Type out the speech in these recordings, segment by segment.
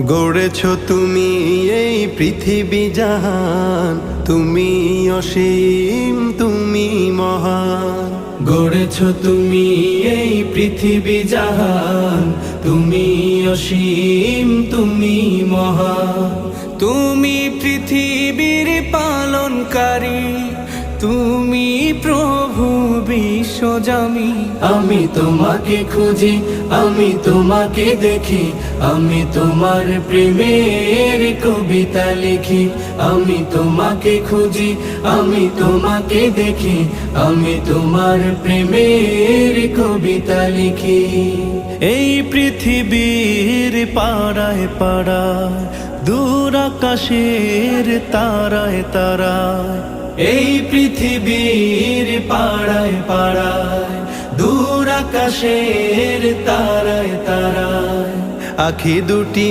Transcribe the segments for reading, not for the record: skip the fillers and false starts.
গড়েছ তুমি এই পৃথিবী জাহান, তুমি অসীম তুমি মহান। গড়েছ তুমি এই পৃথিবী জাহান, তুমি অসীম তুমি মহান। তুমি পৃথিবীর পালনকারী, তুমি প্রভু বিশ্বজামি। আমি তোমাকে খুঁজি, আমি তোমাকে দেখি, আমি তোমার প্রেমের কবিতা লিখি। আমি তোমাকে খুঁজি, আমি তোমাকে দেখি, আমি তোমার প্রেমের কবিতা লিখি। এই পৃথিবীর পাড়ায় পাড়ায়, দূর আকাশের তারায় তারায়, এই পৃথিবীর পাড়ায় পাড়ায়, দূর আকাশের তারায় তারায়, আখি দুটি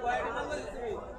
Vai,